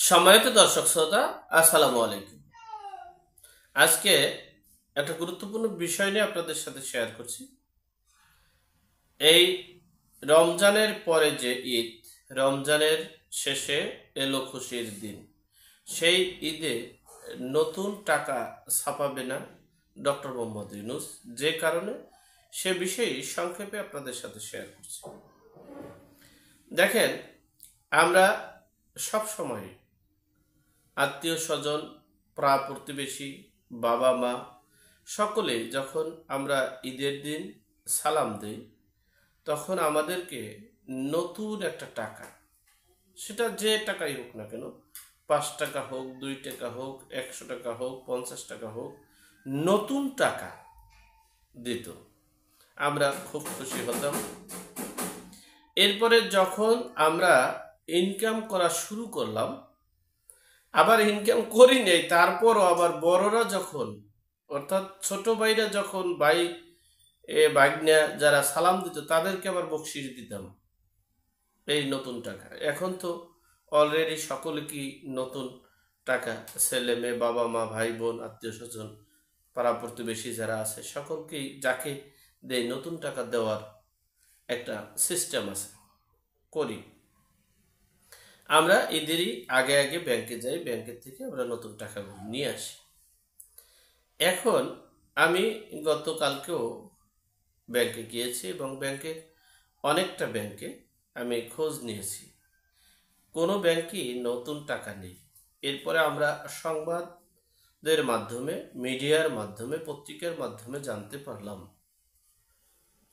সম্মানিত দর্শক শ্রোতা, আসসালামু আলাইকুম। আজকে একটা গুরুত্বপূর্ণ বিষয় নিয়ে আপনাদের সাথে শেয়ার করছি। এই রমজানের পরে যে ঈদ, রমজানের শেষে এলো খুশির দিন। সেই ঈদে নতুন টাকা ছাপাবে না ডক্টর মোহাম্মদ ইউনূস, যে কারণে সে বিষয়ে সংক্ষেপে আপনাদের সাথে শেয়ার করছি। দেখেন, আমরা সব সময় আত্মীয় স্বজন, পাড়া প্রতিবেশী, বাবা মা সকলে যখন আমরা ঈদের দিন সালাম দিই, তখন আমাদেরকে নতুন একটা টাকা, সেটা যে টাকাই হোক না কেন, 5 টাকা হোক, 2 টাকা হোক, 100 টাকা হোক, 50 টাকা হোক, নতুন টাকা দিত। আমরা খুব খুশি হতাম। এরপরে যখন আমরা ইনকাম করা শুরু করলাম, আবার ইনকাম করি নেই, তারপরও আবার বড়রা যখন, অর্থাৎ ছোট ভাইরা যখন ভাগ্না যারা সালাম দিত, তাদেরকে আবার বকশিশ দিতাম এই নতুন টাকা। এখন তো অলরেডি সকলে কি নতুন টাকা, ছেলে মেয়ে, বাবা মা, ভাই বোন, আত্মীয় স্বজন, পাড়া প্রতিবেশী যারা আছে, সকলকেই যাকে দেয় নতুন টাকা দেওয়ার একটা সিস্টেম আছে, করি। আমরা এদেরই আগে আগে ব্যাংকে যাই, ব্যাংকের থেকে আমরা নতুন টাকাগুলো নিয়ে আসি। এখন আমি গতকালকেও ব্যাংকে গিয়েছি এবং অনেকটা ব্যাংকে আমি খোঁজ নিয়েছি, কোনো ব্যাংকই নতুন টাকা নেই। এরপরে আমরা সংবাদের মাধ্যমে, মিডিয়ার মাধ্যমে, পত্রিকার মাধ্যমে জানতে পারলাম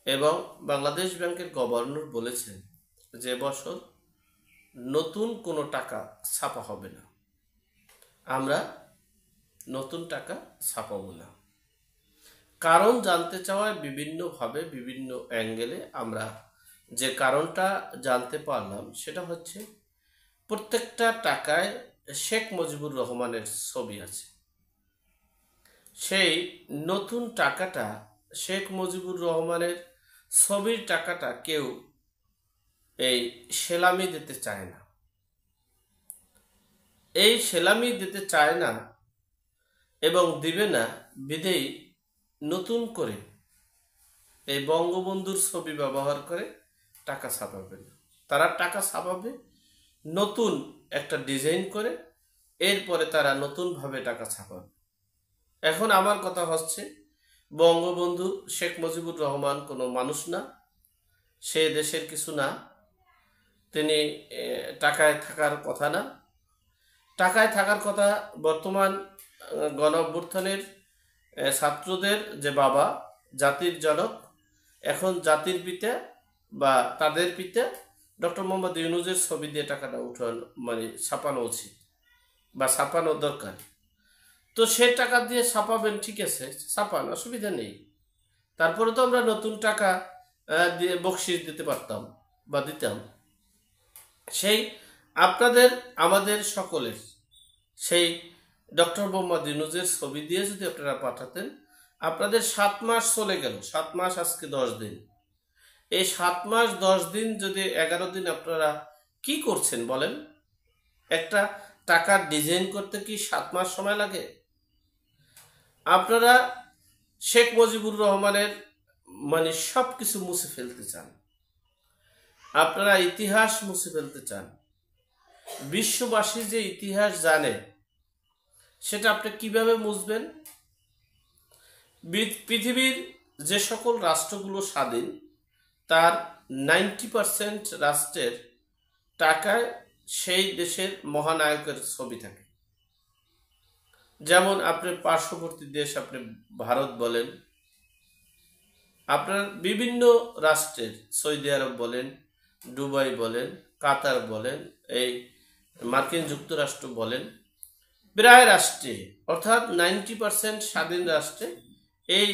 এবং বাংলাদেশ ব্যাংকের গভর্নর বলেছেন যে বছর নতুন কোনো টাকা ছাপা হবে না, আমরা নতুন টাকা ছাপাবো না। কারণ জানতে চাওয়ায় বিভিন্নভাবে, বিভিন্ন অ্যাঙ্গেলে আমরা যে কারণটা জানতে পারলাম, সেটা হচ্ছে প্রত্যেকটা টাকায় শেখ মুজিবুর রহমানের ছবি আছে। সেই নতুন টাকাটা, শেখ মুজিবুর রহমানের ছবির টাকাটা কেউ এই সেলামি দিতে চায় না। এই সেলামি দিতে চায় না এবং দিবে না বিধেই নতুন করে এই বঙ্গবন্ধুর ছবি ব্যবহার করে টাকা ছাপাবে না। তারা টাকা ছাপাবে নতুন একটা ডিজাইন করে, এরপরে তারা নতুনভাবে টাকা ছাপাবে। এখন আমার কথা হচ্ছে, বঙ্গবন্ধু শেখ মুজিবুর রহমান কোনো মানুষ না, সে দেশের কিছু না, তিনি টাকায় থাকার কথা না। টাকায় থাকার কথা বর্তমান গণ অভ্যুত্থানের ছাত্রদের যে বাবা, জাতির জনক, এখন জাতির পিতা বা তাদের পিতা ডক্টর মোহাম্মদ ইউনূসের ছবি দিয়ে টাকাটা উঠানো, ছাপানো উচিত বা ছাপানো দরকার। তো সে টাকা দিয়ে ছাপাবেন, ঠিক আছে, ছাপান, অসুবিধা নেই। তারপরে তো আমরা নতুন টাকা দিয়ে বকশিশ দিতে পারতাম বা দিতাম। সেই আপনাদের, আমাদের সকলের সেই ডক্টর মোহাম্মদ ইউনূসের ছবি দিয়ে যদি আপনারা পাঠাতেন, আপনাদের 7 মাস চলে গেল, 7 মাস আজকে 10 দিন। এই 7 মাস 10 দিন যদি 11 দিন আপনারা কি করছেন বলেন? একটা টাকার ডিজাইন করতে কি 7 মাস সময় লাগে? আপনারা শেখ মুজিবুর রহমানের সব কিছু মুছে ফেলতে চান, আপনারা ইতিহাস মুছে ফেলতে চান। বিশ্ববাসী যে ইতিহাস জানে, সেটা আপনি কিভাবে মুছবেন? পৃথিবীর যে সকল রাষ্ট্রগুলো স্বাধীন, তার 90% রাষ্ট্রের টাকায় সেই দেশের মহানায়কের ছবি থাকে। যেমন আপনার পার্শ্ববর্তী দেশ, আপনি ভারত বলেন, আপনার বিভিন্ন রাষ্ট্রের, সৌদি আরব বলেন, দুবাই বলেন, কাতার বলেন, এই মার্কিন যুক্তরাষ্ট্র বলেন, প্রায় রাষ্ট্রে, অর্থাৎ 90% স্বাধীন রাষ্ট্রে এই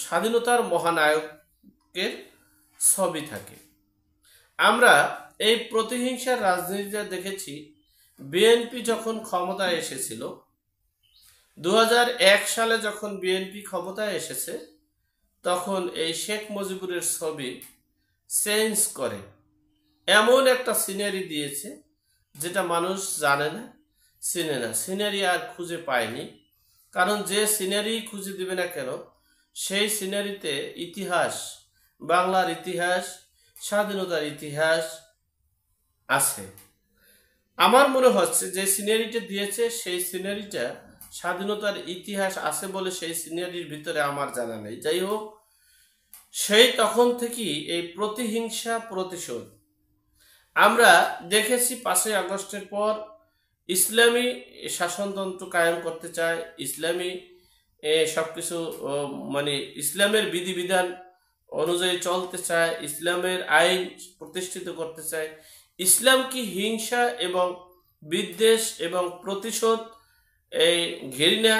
স্বাধীনতার মহানায়কের ছবি থাকে। আমরা এই প্রতিহিংসার রাজনীতিটা দেখেছি। বিএনপি যখন ক্ষমতায় এসেছিল, 2001 সালে যখন বিএনপি ক্ষমতায় এসেছে, তখন এই শেখ মুজিবুরের ছবি চেঞ্জ করে এমন একটা সিনারি দিয়েছে যেটা মানুষ জানে না, চিনে না, সিনারি আর খুঁজে পায়নি। কারণ যে সিনারি খুঁজে দিবে না কেন, সেই সিনারিতে ইতিহাস, বাংলার ইতিহাস, স্বাধীনতার ইতিহাস আছে। আমার মনে হচ্ছে যে সিনারিটা দিয়েছে সেই সিনারিটা স্বাধীনতার ইতিহাস আছে বলে সেই সিনারির ভিতরে আমার জানা নেই। যাই হোক, সেই তখন থেকেই এই প্রতিহিংসা, প্রতিশোধ আমরা দেখেছি। 5ই আগস্টের পর ইসলামী শাসনতন্ত্র কায়েম করতে চায়, ইসলামী সবকিছু মানে ইসলামের বিধিবিধান অনুযায়ী চলতে চায়, ইসলামের আইন প্রতিষ্ঠিত করতে চায়। ইসলাম কি হিংসা এবং বিদ্বেষ এবং প্রতিশোধ, এই ঘৃণা,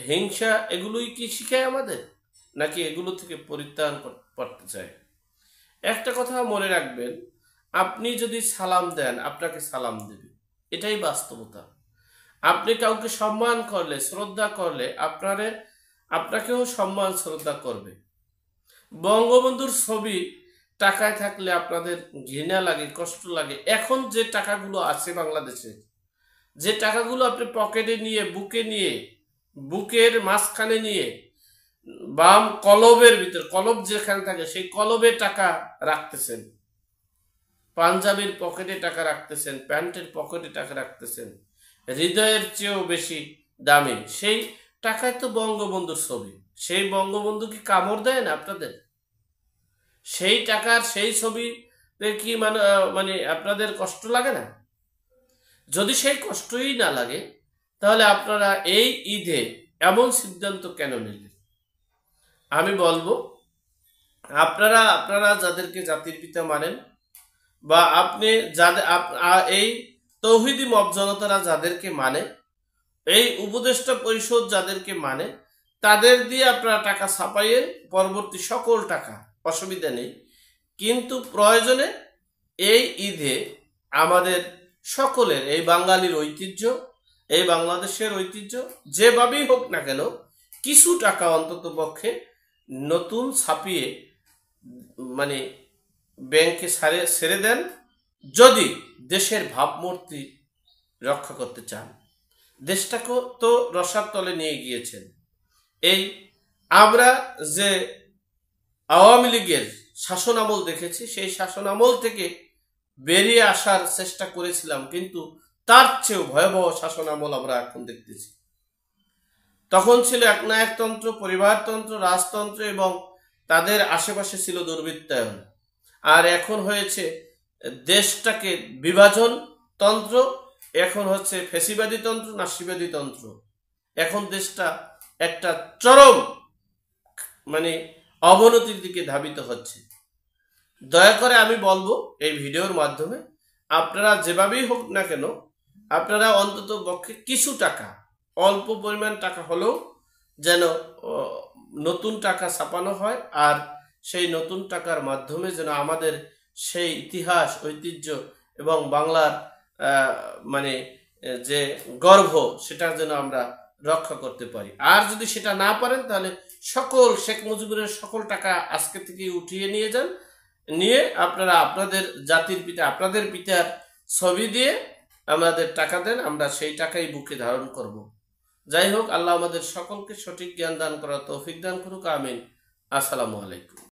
হিংসা এগুলোই কি শিখায় আমাদের, নাকি এগুলো থেকে পরিত্রাণ করতে চায়? একটা কথা মনে রাখবেন, আপনি যদি সালাম দেন আপনাকে সালাম দেবে, এটাই বাস্তবতা। আপনি কাউকে সম্মান করলে, শ্রদ্ধা করলে আপনাকেও সম্মান শ্রদ্ধা করবে। বঙ্গবন্ধুর ছবি টাকায় থাকলে আপনাদের ঘৃণা লাগে, কষ্ট লাগে। এখন যে টাকাগুলো আছে বাংলাদেশে, যে টাকাগুলো আপনি পকেটে নিয়ে, বুকে নিয়ে, বুকের মাঝখানে নিয়ে, বাম কলবের ভিতর, কলব যেখানে থাকে সেই কলবে টাকা রাখতেছেন, পাঞ্জাবির পকেটে টাকা রাখতেছেন, প্যান্টের পকেটে টাকা রাখতেছেন, হৃদয়ের চেয়েও বেশি দামি সেই টাকায় তো বঙ্গবন্ধুর ছবি। সেই বঙ্গবন্ধু কি কামড় দেয় না আপনাদের? সেই টাকার সেই ছবি কি মানে আপনাদের কষ্ট লাগে না? যদি সেই কষ্টই না লাগে, তাহলে আপনারা এই ঈদে এমন সিদ্ধান্ত কেন নিলেন? আমি বলবো, আপনারা যাদেরকে জাতির পিতা মানেন, বা আপনি যাদের এই তৌহিদি মব জনতারা যাদেরকে মানে, এই উপদেষ্টা পরিষদ যাদেরকে মানে, তাদের দিয়ে আপনারা টাকা ছাপাইয়েন, পরবর্তী সকল টাকা, অসুবিধা নেই। কিন্তু প্রয়োজনে এই ঈদে আমাদের সকলের, এই বাঙালির ঐতিহ্য, এই বাংলাদেশের ঐতিহ্য যেভাবেই হোক না কেন, কিছু টাকা অন্তত পক্ষে নতুন ছাপিয়ে মানে ব্যাংকে ছেড়ে দেন, যদি দেশের ভাবমূর্তি রক্ষা করতে চান। দেশটাকে তো রসার তলে নিয়ে গিয়েছেন। এই আমরা যে আওয়ামী লীগের শাসনামল দেখেছি, সেই শাসনামল থেকে বেরিয়ে আসার চেষ্টা করেছিলাম, কিন্তু তার চেয়েও ভয়াবহ শাসনামল আমরা এখন দেখতেছি। তখন ছিল একনায়কতন্ত্র, পরিবারতন্ত্র, রাজতন্ত্র এবং তাদের আশেপাশে ছিল দুর্বৃত্তায়ন। আর এখন হয়েছে দেশটাকে বিভাজন তন্ত্র, এখন হচ্ছে ফ্যাসিবাদী তন্ত্র, নাসিবাদী তন্ত্র। এখন দেশটা একটা চরম মানে অবনতির দিকে ধাবিত হচ্ছে। দয়া করে আমি বলবো এই ভিডিওর মাধ্যমে, আপনারা যেভাবেই হোক না কেন, আপনারা অন্তত পক্ষে কিছু টাকা, অল্প পরিমাণ টাকা হলেও যেন নতুন টাকা ছাপানো হয়, আর সেই নতুন টাকার মাধ্যমে যেন আমাদের সেই ইতিহাস, ঐতিহ্য এবং বাংলার মানে যে গর্ব, সেটা যেন আমরা রক্ষা করতে পারি। আর যদি সেটা না পারেন, তাহলে সকল শেখ মুজিবুরের সকল টাকা আজকে থেকে উঠিয়ে নিয়ে যান, নিয়ে আপনারা আপনাদের জাতির পিতা, আপনাদের পিতার ছবি দিয়ে আমাদের টাকা দেন, আমরা সেই টাকাই বুকে ধারণ করব। যাই হোক, আল্লাহ আমাদের সকলকে সঠিক জ্ঞান দান করার তৌফিক দান করুক, আমিন। আসসালামু আলাইকুম।